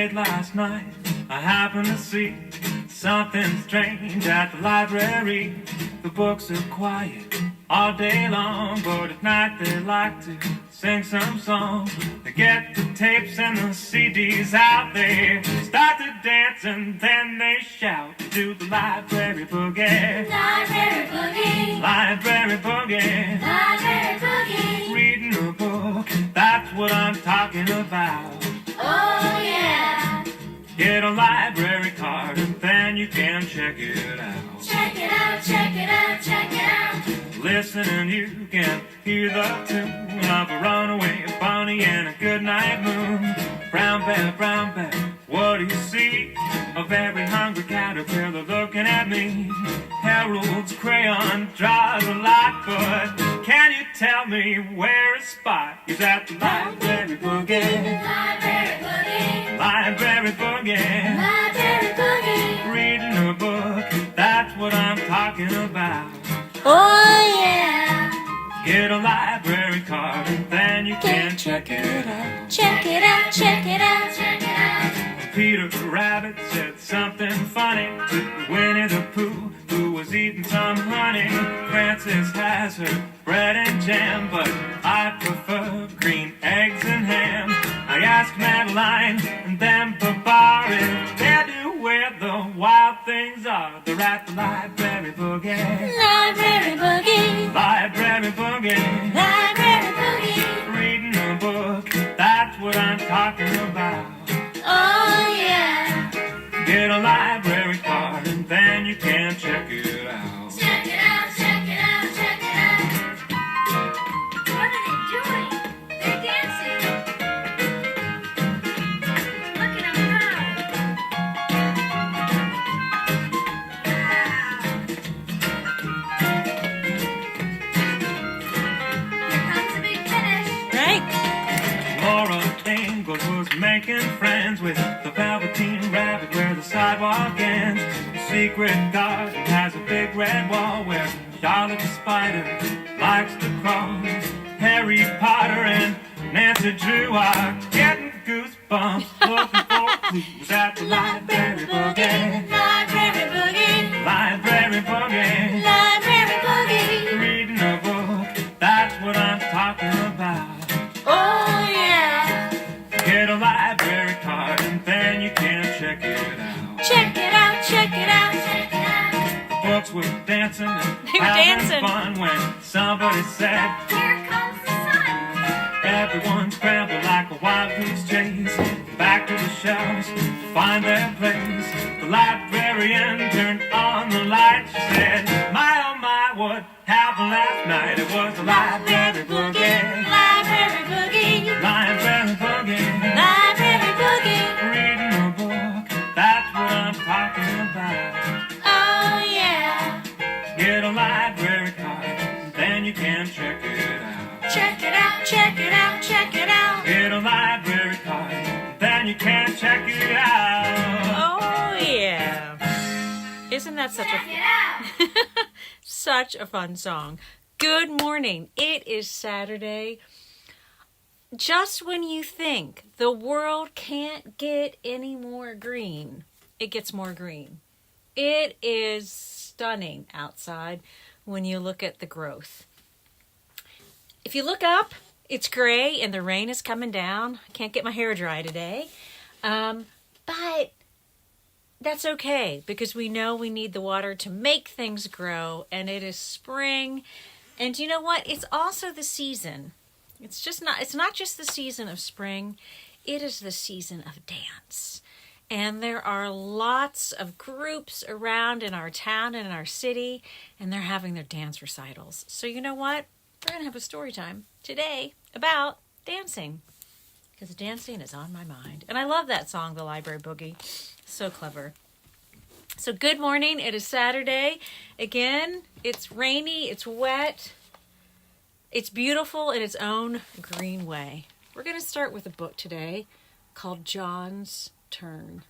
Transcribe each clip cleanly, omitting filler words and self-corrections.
late last night, I happened to see something strange at the library. The books are quiet all day long, but at night they like to sing some song. They get the tapes and the CDs out, they start to dance and then they shout to the library boogie. Library boogie. Library boogie. Library boogie. Reading a book, that's what I'm talking about. Oh yeah. Get a library card and then you can check it out. Check it out, check it out, check it out. Listen and you can hear the tune of a runaway bunny and a goodnight moon. Brown bear, what do you see? A very hungry caterpillar looking at me. Harold's crayon draws a lot, but can you tell me where his spot is at the library boogie? Library boogie. Library boogie. Library boogie. Reading a book, that's what I'm talking about. Oh yeah. Get a library card and then you can check it out. Check it out, check it out, check it out. Peter Rabbit said something funny to Winnie the Pooh, who was eating some honey. Frances has her bread and jam, but I prefer green eggs and ham. I asked Madeline and then Papa if they do where the wild things are. They're at the library boogie. Library boogie. Library boogie. Library boogie. Reading a book, that's what I'm talking about. Oh yeah. Get a library card and then you can check it out. Check it out, check it out, check it out. What are they doing? They're dancing. Look at them go. Here comes the big finish. Right? Laura Ingalls was making friends with the Velveteen Rabbit where the sidewalk ends. The secret garden has a big red wall where Charlotte the Spider likes to crawl. Harry Potter and Nancy Drew are getting goosebumps looking for clues at the library boogie. Library boogie. Library boogie. Library boogie. Reading a book, that's what I'm talking about. Oh yeah. Get a library card and then you can check it out. Check it out, check it out, check it out. The books were dancing and They were having dancing. fun when somebody said, Here comes the sun. everyone scrambled like a wild goose chase back to the shelves to find their place. The librarian turned on the light. She said, my oh my, what happened last night? It was the library boogie. Library boogie. Library boogie. Library boogie. Reading a book, that's what I'm talking about. Oh yeah. Get a library card, and then you can check it out. Check it out, check it out, check it out. Get a library card, and then you can check it out. Oh yeah. Isn't that such Check a it out. such a fun song? Good morning. It is Saturday. Just when you think the world can't get any more green, it gets more green. It is stunning outside when you look at the growth. If you look up, it's gray and the rain is coming down. I can't get my hair dry today. But that's okay because we know we need the water to make things grow, and it is spring. And you know what? It's also the season. It's not just the season of spring. It is the season of dance. And there are lots of groups around in our town and in our city, and they're having their dance recitals. So you know what? We're going to have a story time today about dancing, because dancing is on my mind. And I love that song, The Library Boogie. So clever. So good morning. It is Saturday. Again, it's rainy, it's wet, it's beautiful in its own green way. We're going to start with a book today called John's Turn.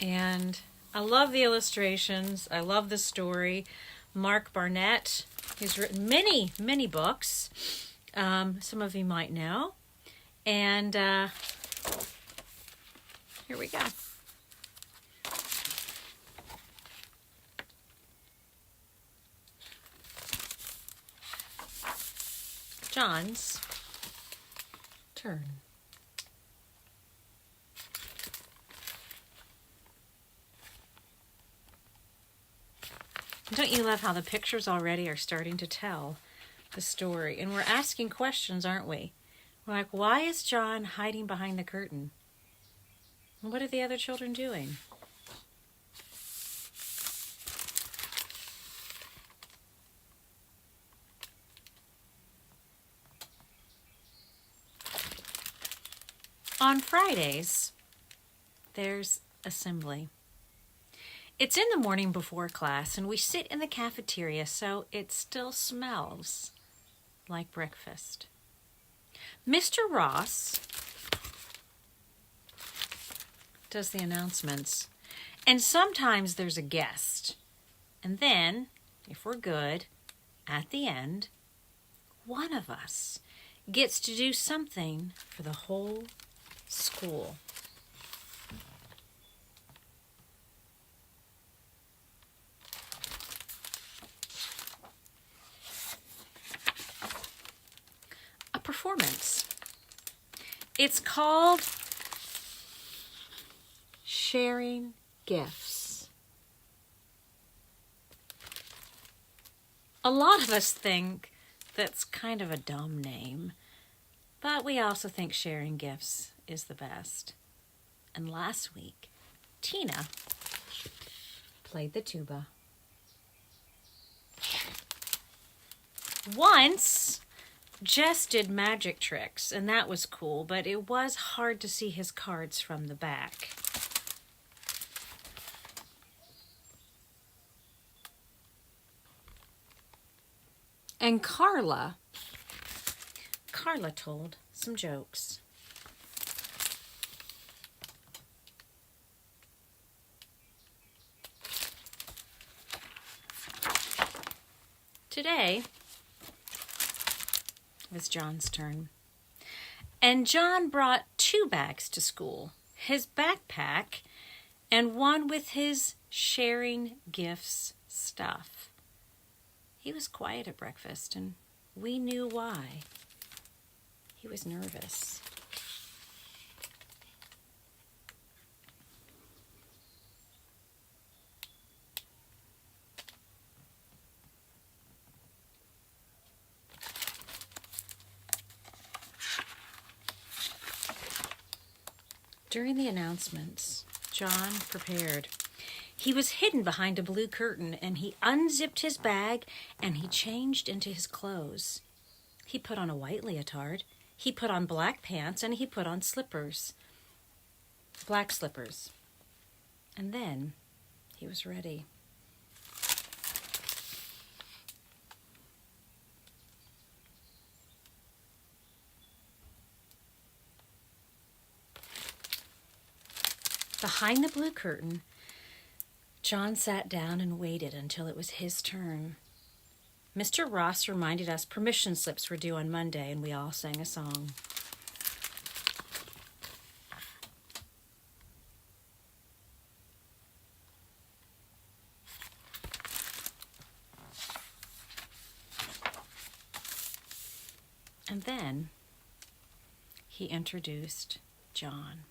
And I love the illustrations. I love the story. Mark Barnett, he's written many, many books. Some of you might know. And Here we go. John's turn. Don't you love how the pictures already are starting to tell the story? And we're asking questions, aren't we? We're like, why is John hiding behind the curtain? And what are the other children doing? On Fridays, there's assembly. It's in the morning before class, and we sit in the cafeteria, so it still smells like breakfast. Mr. Ross does the announcements, and sometimes there's a guest. And then, if we're good, at the end, one of us gets to do something for the whole school. A performance. It's called Sharing Gifts. A lot of us think that's kind of a dumb name, but we also think sharing gifts is the best. And last week, Tina played the tuba. Once, Jess did magic tricks, and that was cool, but it was hard to see his cards from the back. And Carla told some jokes. Today was John's turn. And John brought 2 bags to school. His backpack and one with his sharing gifts stuff. He was quiet at breakfast, and we knew why. He was nervous. During the announcements, John prepared. He was hidden behind a blue curtain, and he unzipped his bag, and he changed into his clothes. He put on a white leotard, he put on black pants, and he put on slippers. Black slippers. And then he was ready. Behind the blue curtain, John sat down and waited until it was his turn. Mr. Ross reminded us permission slips were due on Monday, and we all sang a song. And then he introduced John.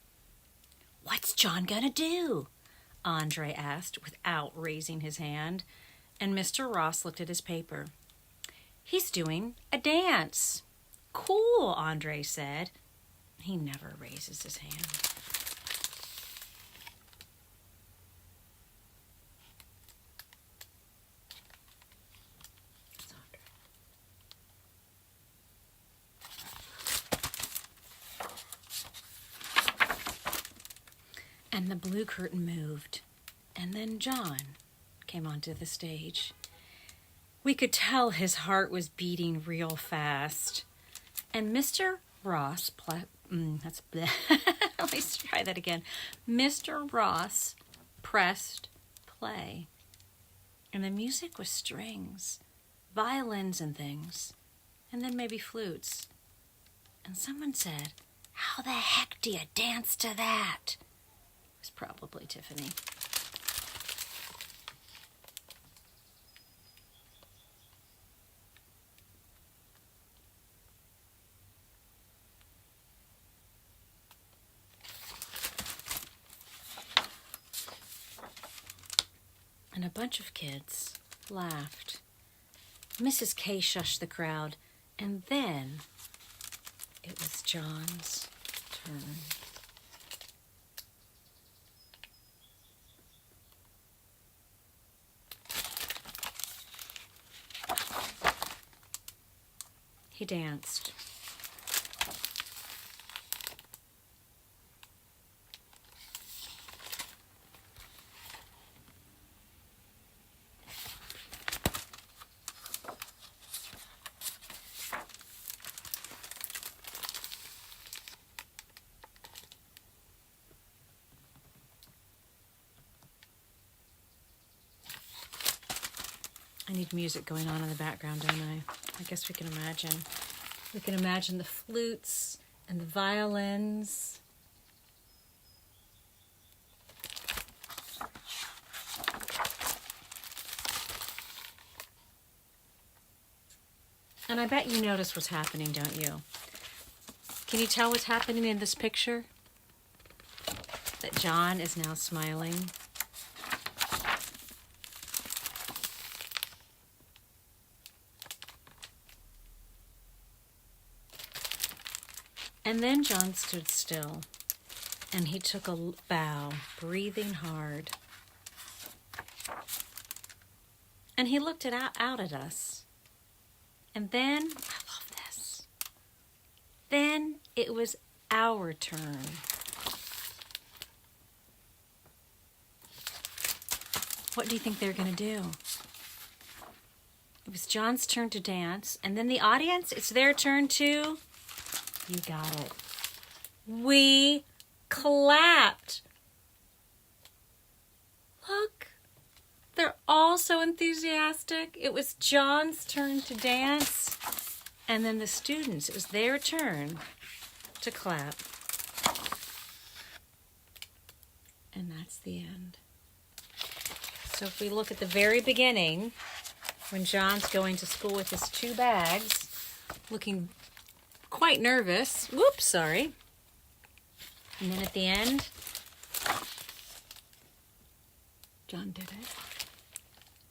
"What's John gonna do?" Andre asked without raising his hand, and Mr. Ross looked at his paper. "He's doing a dance." "Cool," Andre said. He never raises his hand. It's Andre. And the blue curtain moved, and then John came onto the stage. We could tell his heart was beating real fast. And Mr. Ross, Let me try that again. Mr. Ross pressed play. And the music was strings, violins and things, and then maybe flutes. And someone said, "How the heck do you dance to that?" was probably Tiffany. And a bunch of kids laughed. Mrs. K shushed the crowd, and then it was John's turn. He danced. I need music going on in the background, don't I? I guess we can imagine. We can imagine the flutes and the violins. And I bet you notice what's happening, don't you? Can you tell what's happening in this picture? That John is now smiling. And then John stood still, and he took a bow, breathing hard. And he looked out at us. And then, I love this, then it was our turn. What do you think they're going to do? It was John's turn to dance, and then the audience, it's their turn too. You got it. We clapped. Look, they're all so enthusiastic. It was John's turn to dance, and then the students, it was their turn to clap. And that's the end. So if we look at the very beginning, when John's going to school with his 2 bags, looking quite nervous. Whoops, sorry. And then at the end, John did it.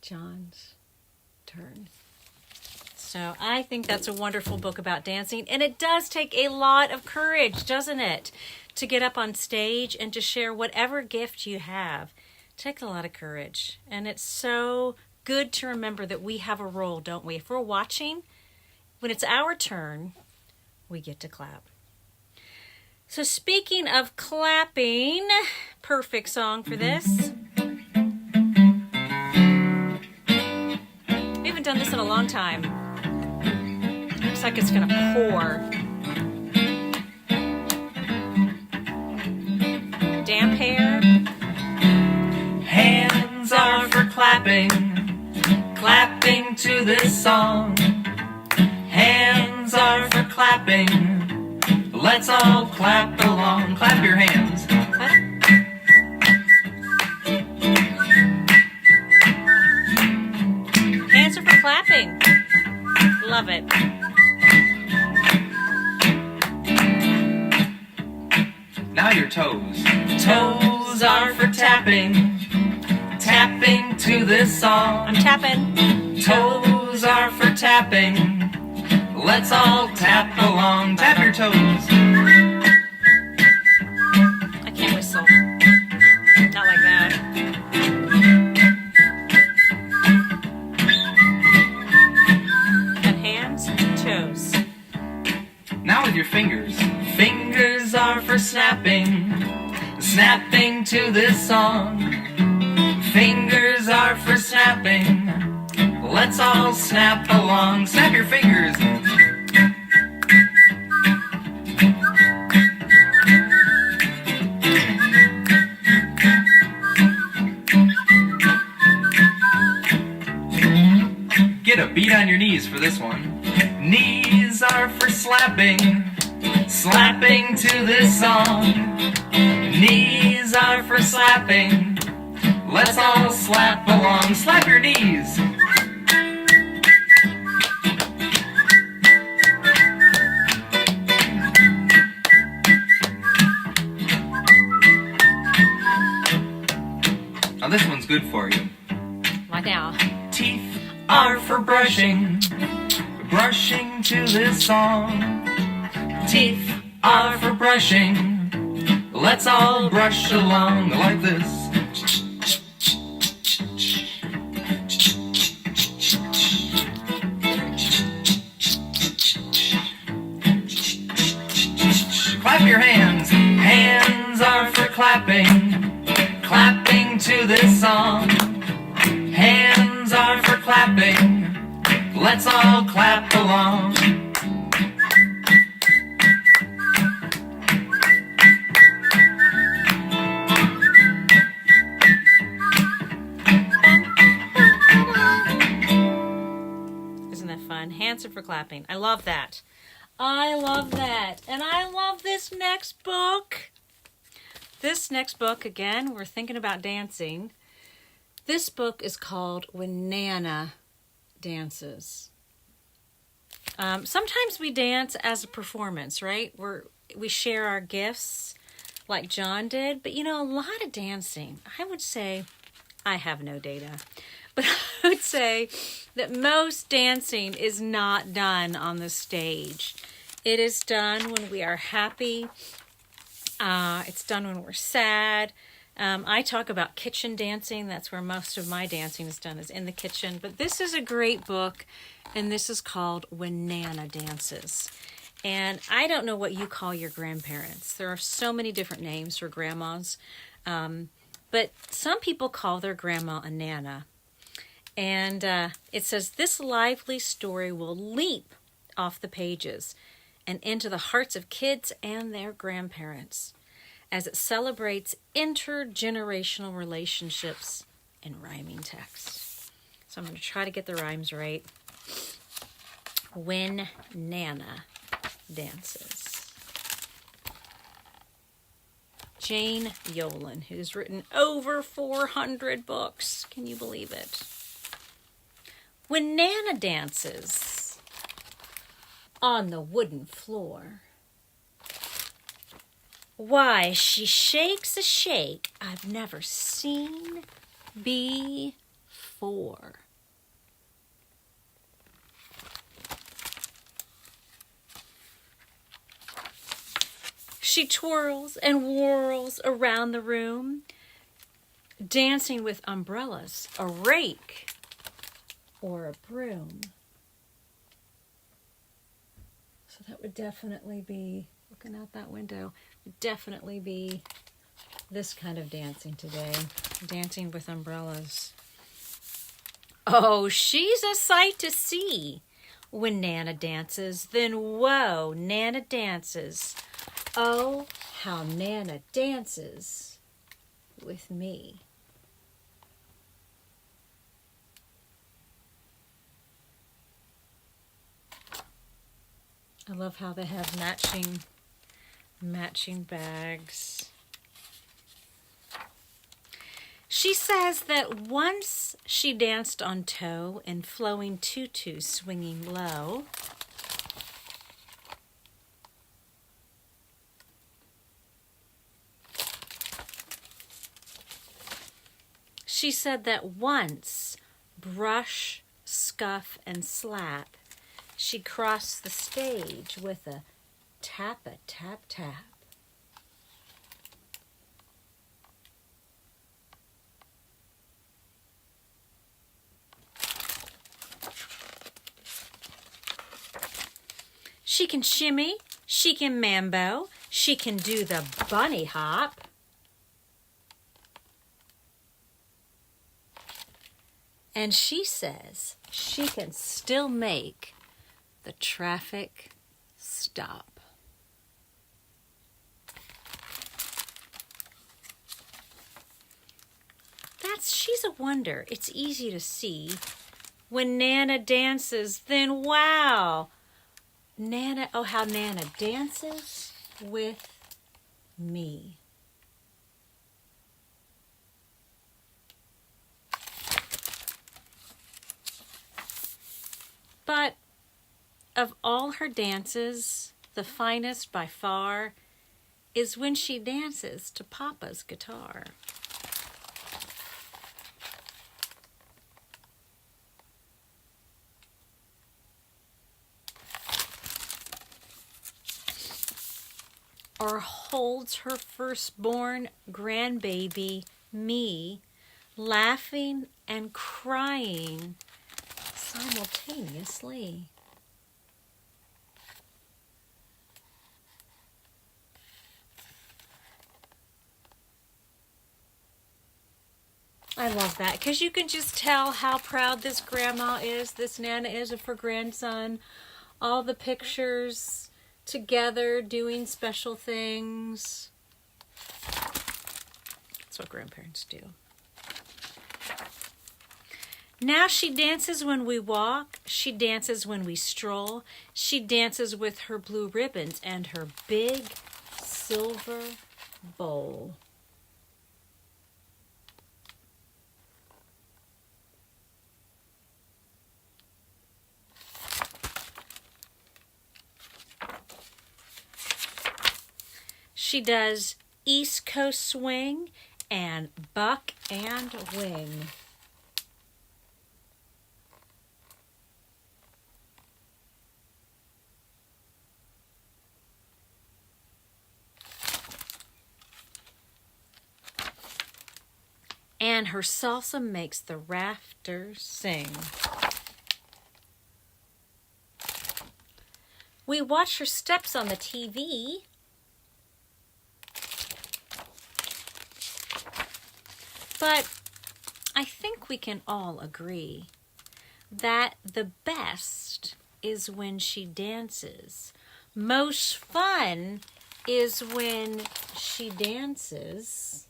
John's turn. So I think that's a wonderful book about dancing. And it does take a lot of courage, doesn't it? To get up on stage and to share whatever gift you have. It takes a lot of courage. And it's so good to remember that we have a role, don't we? If we're watching, when it's our turn, we get to clap. So speaking of clapping, perfect song for this. We haven't done this in a long time. Looks like it's gonna pour. Damp hair. Hands are for clapping, clapping to this song. Hands are for clapping, let's all clap along. Clap your hands. Hands are for clapping. Love it. Now your toes. Toes are for tapping, tapping to this song. I'm tapping. Toes are for tapping, let's all tap along. Tap your toes. I can't whistle. Not like that. Got hands, toes. Now with your fingers. Fingers are for snapping, snapping to this song. Fingers are for snapping, let's all snap along. Snap your fingers. Get a beat on your knees for this one. Knees are for slapping, slapping to this song. Knees are for slapping. Let's all slap along. Slap your knees. Now this one's good for you. What now? Teeth are for brushing. Brushing to this song. Teeth are for brushing. Let's all brush along like this. Clap your hands. Hands are for clapping. Clapping to this song. Hands are for clapping. Let's all clap along. Isn't that fun? Hands are for clapping. I love that. I love that. And I love this next book. This next book, again, we're thinking about dancing. This book is called When Nana Dances. Sometimes we dance as a performance, right? We share our gifts like John did. But, a lot of dancing, I would say, I have no data, but I would say that most dancing is not done on the stage. It is done when we are happy. It's done when we're sad. I talk about kitchen dancing. That's where most of my dancing is done, is in the kitchen. But this is a great book, and this is called When Nana Dances. And I don't know what you call your grandparents. There are so many different names for grandmas. But some people call their grandma a Nana. And it says, this lively story will leap off the pages and into the hearts of kids and their grandparents as it celebrates intergenerational relationships in rhyming text. So I'm going to try to get the rhymes right. When Nana Dances. Jane Yolen, who's written over 400 books. Can you believe it? When Nana dances on the wooden floor, why, she shakes a shake I've never seen before. She twirls and whirls around the room, dancing with umbrellas, a rake, or a broom. So that would definitely be, looking out that window, would definitely be this kind of dancing today. Dancing with umbrellas. Oh, she's a sight to see when Nana dances. Then whoa, Nana dances. Oh, how Nana dances with me. I love how they have matching bags. She says that once she danced on toe in flowing tutus swinging low. She said that once, brush, scuff, and slap, she crossed the stage with a tap-a-tap-tap. She can shimmy, she can mambo, she can do the bunny hop. And she says she can still make the traffic stop. She's a wonder. It's easy to see. When Nana dances, then wow, Nana, oh, how Nana dances with me. But of all her dances, the finest by far is when she dances to Papa's guitar. Or holds her firstborn grandbaby, me, laughing and crying simultaneously. I love that because you can just tell how proud this grandma is, this Nana is of her grandson. All the pictures together doing special things. That's what grandparents do. Now she dances when we walk. She dances when we stroll. She dances with her blue ribbons and her big silver bowl. She does East Coast swing and buck and wing. And her salsa makes the rafters sing. We watch her steps on the TV. But I think we can all agree that the best is when she dances. Most fun is when she dances.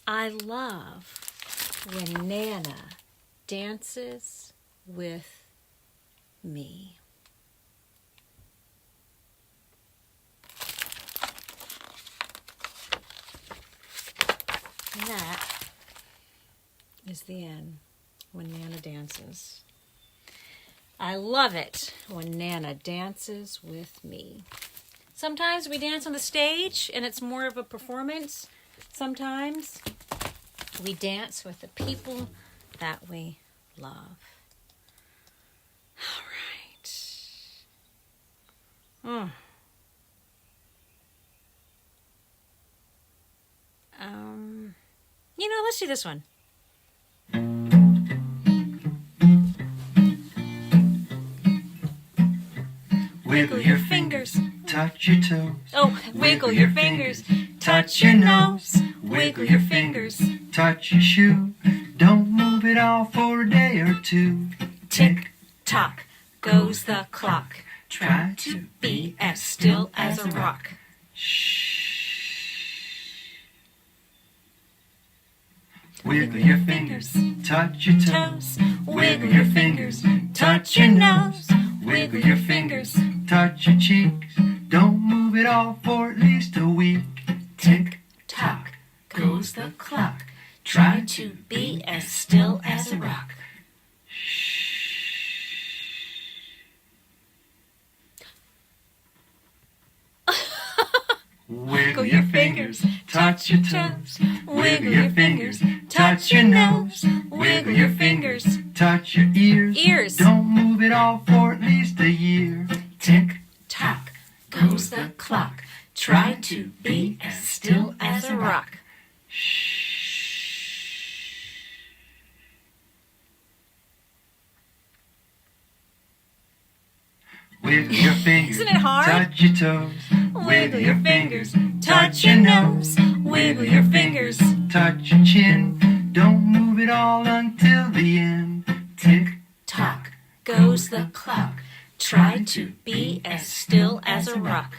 I love when Nana dances with me. And that is the end when Nana dances. I love it when Nana dances with me. Sometimes we dance on the stage and it's more of a performance. Sometimes we dance with the people that we love. All right. Let's do this one. Wiggle your fingers, touch your toes. Oh, wiggle your fingers, touch your nose. Wiggle your fingers, touch your shoe. Don't move it all for a day or two. tick tock goes the clock. Try to be as still as a rock. Shh. Wiggle your fingers, touch your toes. Wiggle your fingers, touch your nose. Wiggle your fingers, touch your cheeks. Don't move it all for at least a week. Tick tock goes the clock. Try to be as still as a rock. Wiggle your fingers, touch your toes. Wiggle your fingers, touch your nose. Wiggle your fingers, touch your ears. Ears. Don't move it all for at least a year. Tick tock goes the clock. Try to be as still as a rock. Wiggle your fingers, Isn't it hard? touch your toes. Wiggle your fingers, touch your nose. Wiggle your fingers. Touch your chin. Don't move it all until the end. Tick Tock goes the clock. Try to be as still as a rock.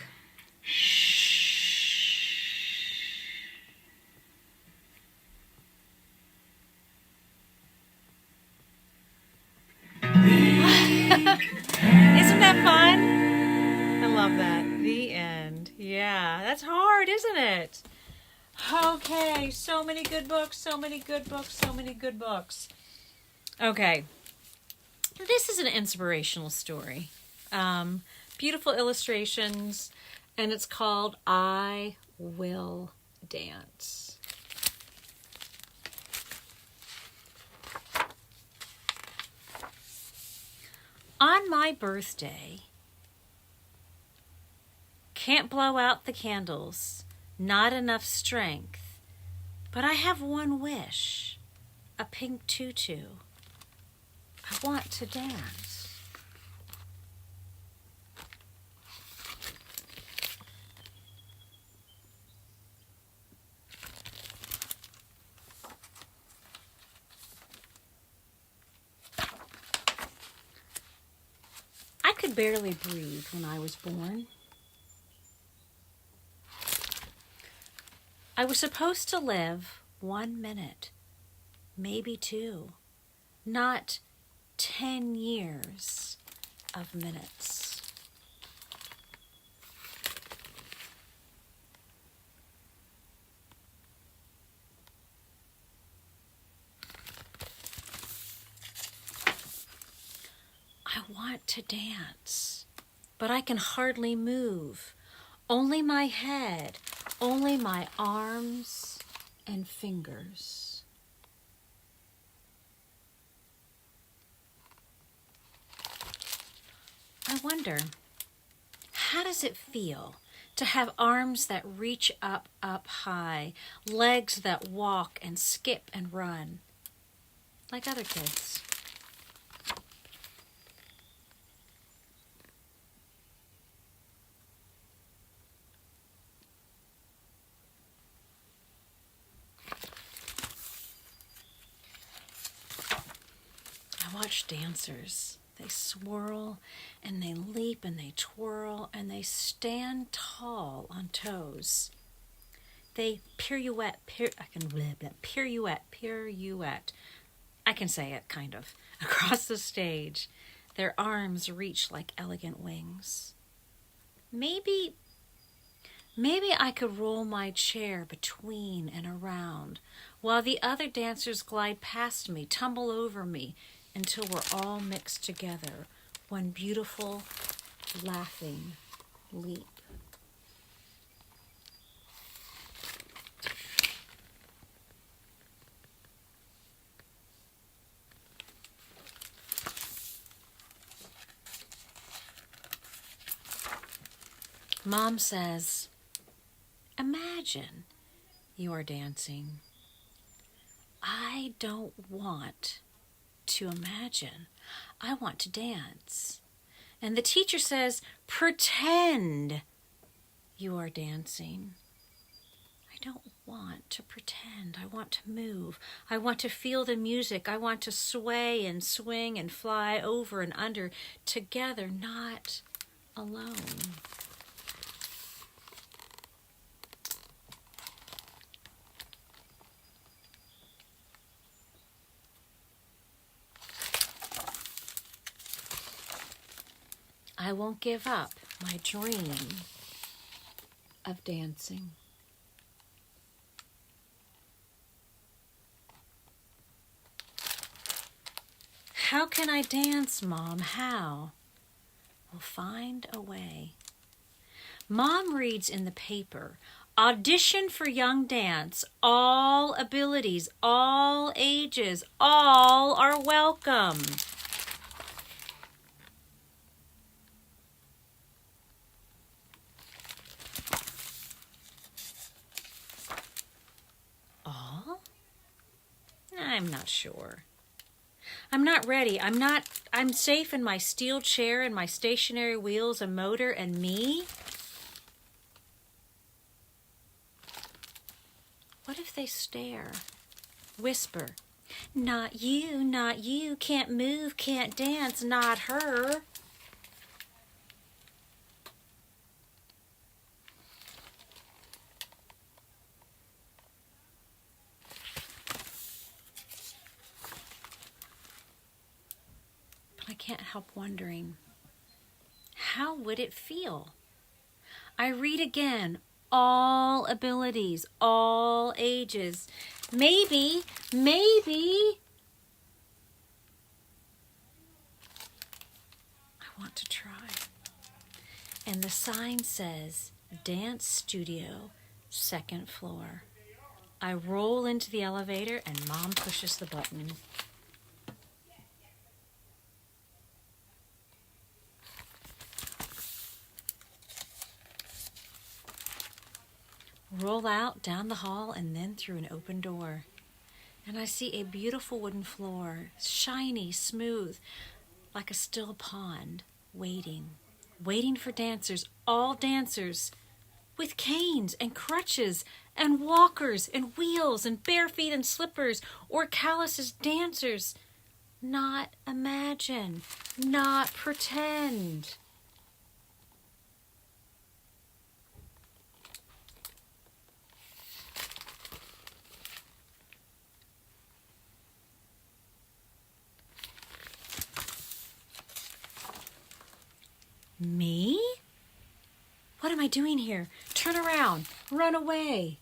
Isn't that fun? I love that. The end. Yeah, that's hard, isn't it? Okay, so many good books, so many good books, so many good books. Okay, this is an inspirational story. Beautiful illustrations, and it's called I Will Dance. On my birthday, can't blow out the candles, not enough strength, but I have one wish, a pink tutu. I want to dance. I could barely breathe when I was born. I was supposed to live 1 minute, maybe 2, not 10 years of minutes. I want to dance, but I can hardly move. Only my head, only my arms and fingers. I wonder, how does it feel to have arms that reach up high, legs that walk and skip and run, like other kids? I watch dancers. They swirl and they leap and they twirl and they stand tall on toes. They pirouette. I can say it, kind of. Across the stage, their arms reach like elegant wings. Maybe I could roll my chair between and around while the other dancers glide past me, tumble over me, until we're all mixed together, one beautiful, laughing leap. Mom says, imagine you are dancing. I don't want to imagine. I want to dance. And the teacher says, pretend you are dancing. I don't want to pretend. I want to move. I want to feel the music. I want to sway and swing and fly over and under together, not alone. I won't give up my dream of dancing. How can I dance, Mom? How? We'll find a way. Mom reads in the paper, audition for young dance, all abilities, all ages, all are welcome. I'm not sure. I'm not ready. I'm safe in my steel chair and my stationary wheels, a motor, and me. What if they stare, whisper, not you, can't move, can't dance, not her. I help wondering, how would it feel? I read again, all abilities, all ages. Maybe I want to try. And the sign says, Dance Studio, 2nd floor. I roll into the elevator and Mom pushes the button. Roll out down the hall and then through an open door. And I see a beautiful wooden floor, shiny, smooth, like a still pond, waiting for dancers, all dancers, with canes and crutches and walkers and wheels and bare feet and slippers, or callous as dancers. Not imagine, not pretend. Me? What am I doing here? Turn around. Run away.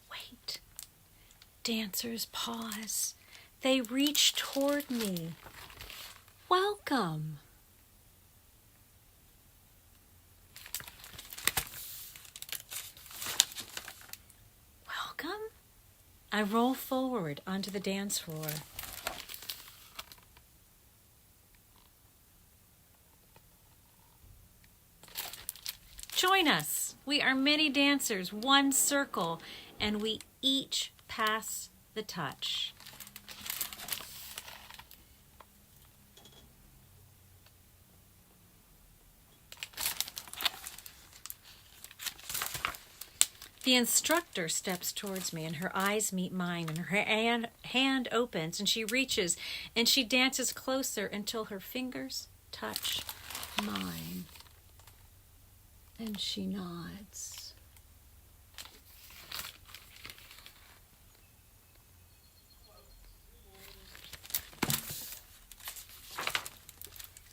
Wait. Dancers pause. They reach toward me. Welcome. Welcome? I roll forward onto the dance floor. Join us. We are many dancers, one circle, and we each pass the touch. The instructor steps towards me and her eyes meet mine and her hand opens and she reaches and she dances closer until her fingers touch mine. And she nods.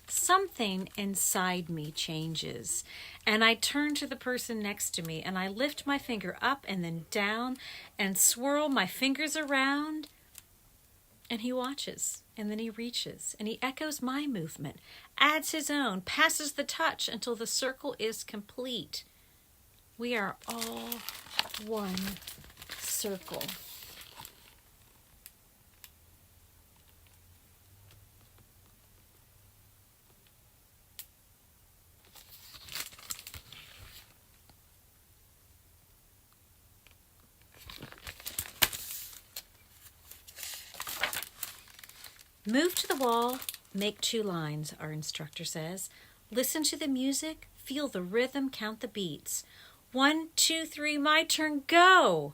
Something inside me changes, and I turn to the person next to me and I lift my finger up and then down and swirl my fingers around, and he watches and then he reaches and he echoes my movement, adds his own, passes the touch until the circle is complete. We are all one circle. Move to the wall, make 2 lines, our instructor says. Listen to the music, feel the rhythm, count the beats. 1, 2, 3, my turn, go!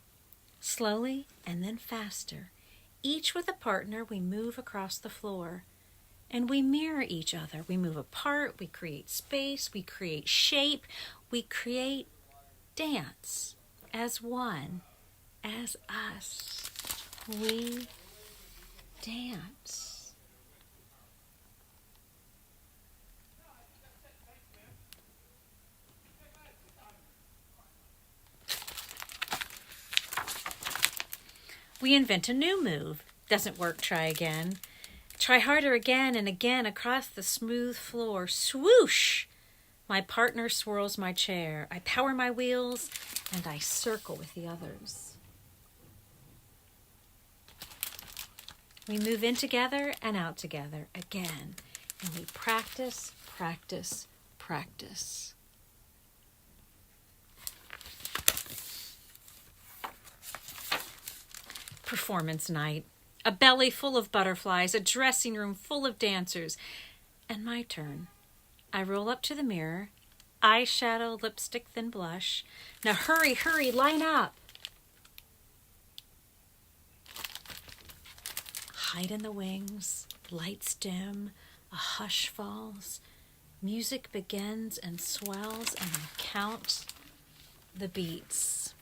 Slowly and then faster. Each with a partner, we move across the floor. And we mirror each other. We move apart, we create space, we create shape, we create dance as one, as us. We dance. We invent a new move. Doesn't work, try again. Try harder again and again across the smooth floor. Swoosh! My partner swirls my chair. I power my wheels and I circle with the others. We move in together and out together again. And we practice, practice, practice. Performance night. A belly full of butterflies, a dressing room full of dancers. And my turn. I roll up to the mirror. Eyeshadow, lipstick, then blush. Now hurry, hurry, line up. Hide in the wings. Lights dim. A hush falls. Music begins and swells, and I count the beats.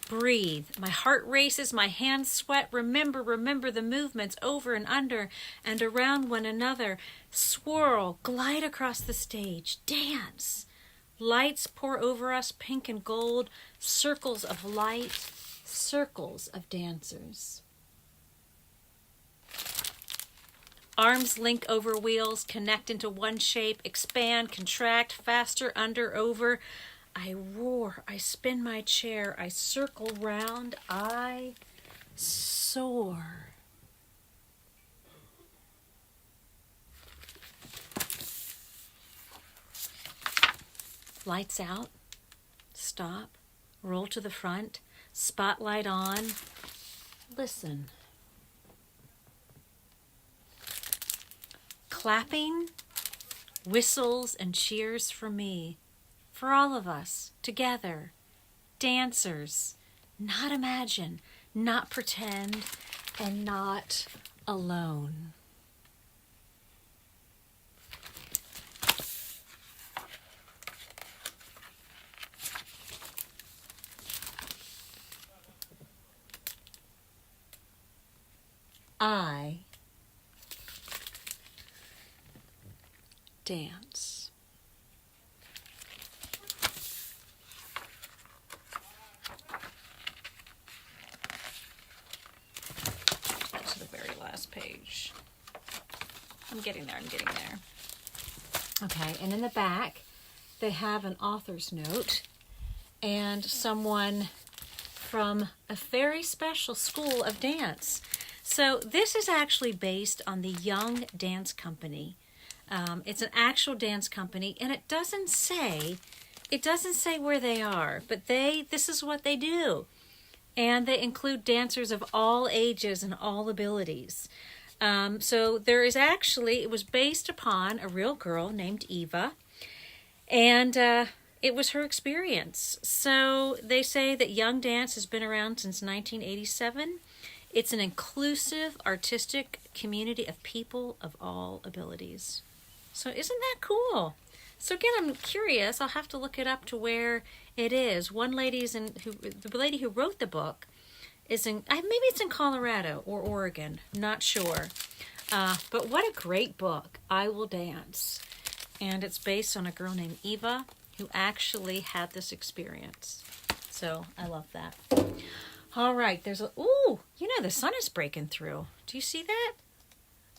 Breathe. My heart races, my hands sweat. Remember the movements over and under and around one another. Swirl, glide across the stage, dance. Lights pour over us, pink and gold, circles of light, circles of dancers. Arms link over wheels, connect into one shape, expand, contract, faster, under, over. I roar, I spin my chair, I circle round, I soar. Lights out, stop, roll to the front, spotlight on, listen. Clapping, whistles and cheers for me. For all of us, together, dancers, not imagine, not pretend, and not alone. I dance. Page. I'm getting there. Okay, and in the back, they have an author's note and someone from a very special school of dance. So this is actually based on the Young Dance Company. It's an actual dance company, and it doesn't say where they are, but this is what they do. And they include dancers of all ages and all abilities. So there is actually, it was based upon a real girl named Eva, and it was her experience. So they say that Young Dance has been around since 1987. It's an inclusive, artistic community of people of all abilities. So isn't that cool? So again, I'm curious. I'll have to look it up to where it is. The lady who wrote the book is in, maybe it's in Colorado or Oregon, not sure. But what a great book, I Will Dance. And it's based on a girl named Eva who actually had this experience. So I love that. All right, the sun is breaking through. Do you see that?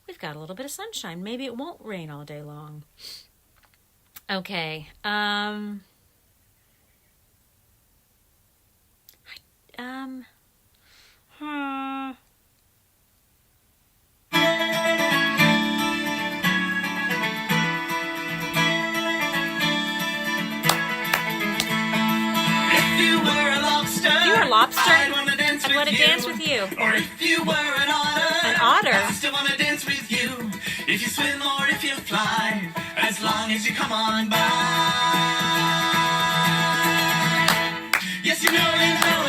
We've got a little bit of sunshine. Maybe it won't rain all day long. Okay. Lobster, I'd want to dance with you. Or if you were an otter, I still want to dance with you. If you swim or if you fly, as long as you come on by. Yes, you know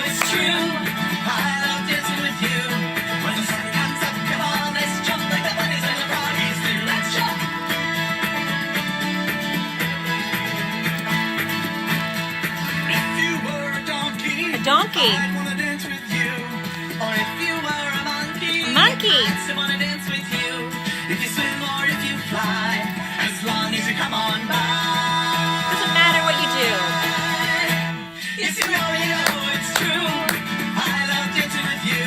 it's true. I love dancing with you. When the sun comes up, come on, let's jump like the bunnies and the froggies do. Let's jump. If you were a donkey. I'd wanna dance with you. Or if you were a monkey. I'd still wanna dance with you. If you swim or if you fly, as long as you come on by. Doesn't matter what you do. Yes, you know it's true. I love dancing with you.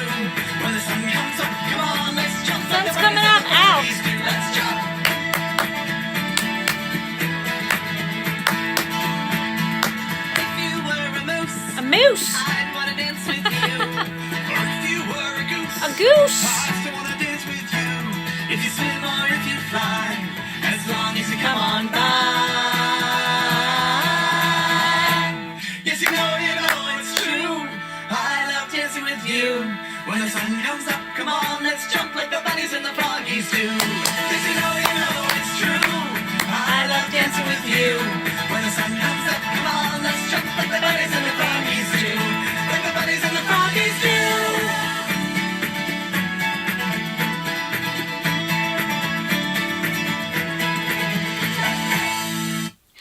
When the sun comes up, come on, let's jump. Sun's coming up. Ow. Let's jump. If you were a moose. A moose. I'd wanna dance with you. Or if you were a goose. A goose. I still wanna dance with you. If you swim or if you fly, as long as you come on by. Yes, you know it's true. I love dancing with you. When the sun comes up, come on, let's jump like the bunnies and the froggies do. Yes, you know it's true. I love dancing with you. When the sun comes up, come on, let's jump like the bunnies and the froggies do. Like the bunnies and the froggies do.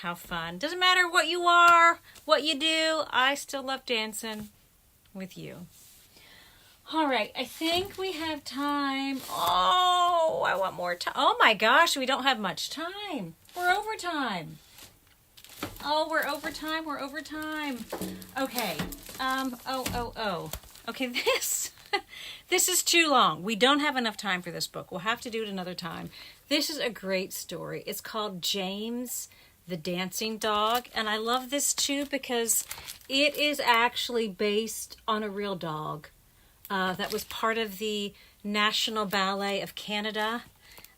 How fun. Doesn't matter what you are, what you do, I still love dancing. with you. All right, I think we have time. Oh, I want more time. Oh my gosh, we don't have much time. We're over time. Oh, we're over time. We're over time. Okay. Okay, this is too long. We don't have enough time for this book. We'll have to do it another time. This is a great story. It's called James the Dancing Dog, and I love this too because it is actually based on a real dog that was part of the National Ballet of Canada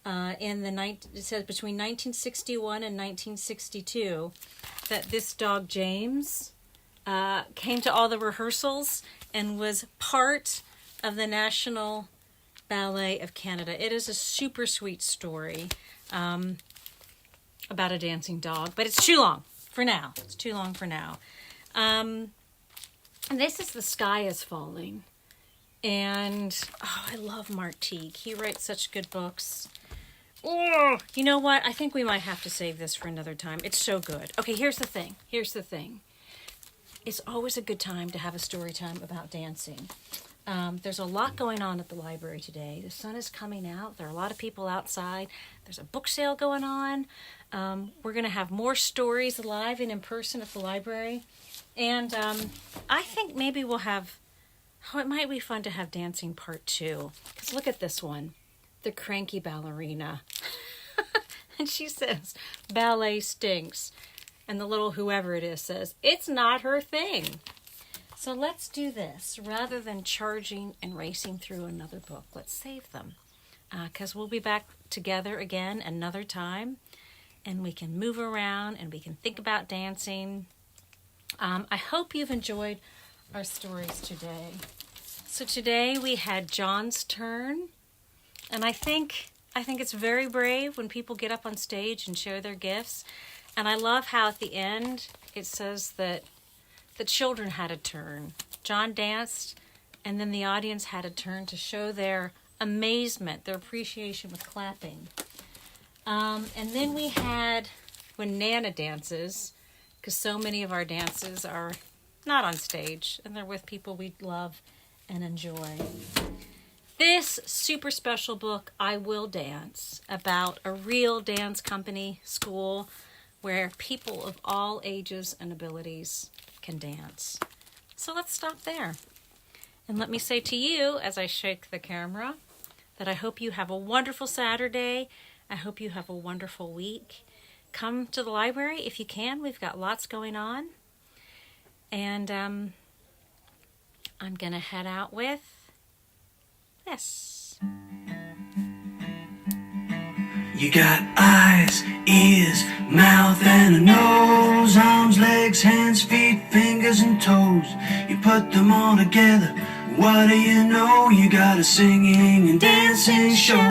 it says between 1961 and 1962 that this dog James came to all the rehearsals and was part of the National Ballet of Canada. It is a super sweet story about a dancing dog, but it's too long for now. It's too long for now. And this is The Sky is Falling. And, I love Mark Teague. He writes such good books. Oh, you know what? I think we might have to save this for another time. It's so good. Okay, here's the thing. It's always a good time to have a story time about dancing. There's a lot going on at the library today. The sun is coming out. There are a lot of people outside. There's a book sale going on. We're going to have more stories live and in person at the library. And I think maybe we'll have... Oh, it might be fun to have dancing part 2. Because look at this one. The Cranky Ballerina. And she says, ballet stinks. And the little whoever it is says, it's not her thing. So let's do this. Rather than charging and racing through another book, let's save them. Because we'll be back together again another time. And we can move around and we can think about dancing. I hope you've enjoyed our stories today. So today we had John's turn, and I think it's very brave when people get up on stage and share their gifts. And I love how at the end it says that the children had a turn. John danced, and then the audience had a turn to show their amazement, their appreciation with clapping. And then we had when Nana dances, because so many of our dances are not on stage, and they're with people we love and enjoy. This super special book, I Will Dance, about a real dance company school where people of all ages and abilities can dance. So let's stop there. And let me say to you, as I shake the camera, that I hope you have a wonderful Saturday. I hope you have a wonderful week. Come to the library if you can. We've got lots going on. And I'm going to head out with this. You got eyes, ears, mouth, and a nose, arms, legs, hands, feet, fingers, and toes. You put them all together, what do you know? You got a singing and dancing show.